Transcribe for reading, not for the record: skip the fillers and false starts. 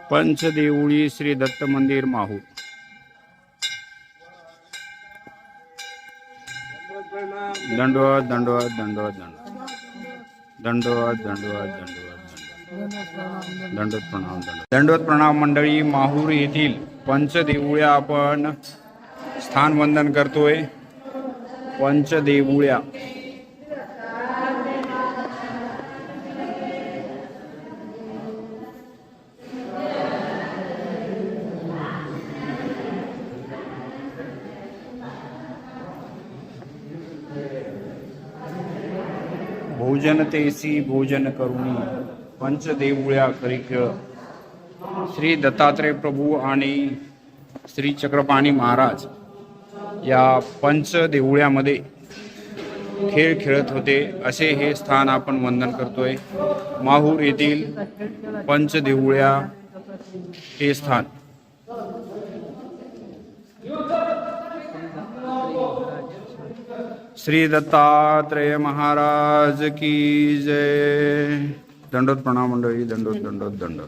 पंचदेऊळी श्री दत्त मंदिर माहूर। दंडवत दंडवत दंडवत दंडवत दंडवत दंडवत दंडवत प्रणाम दंडवत प्रणाम मंडळी। माहूर येथील पंचदेऊळ्या आपण स्थान वंदन करतोय। पंचदेऊळ्या भोजन तेसी भोजन करुणी पंचदेऊळ्या करीक। श्री दत्तात्रय प्रभू आणि श्री चक्रपाणी महाराज या पंचदेऊळ्यामध्ये खेळ खेळत होते, असे हे स्थान आपण वंदन करतोय। माहूर येथील पंचदेऊळ्या हे स्थान। श्री दत्तात्रेय महाराज की जय। दंडोत प्रणाम मंडळी, दंडोत दंडोत दंडोत।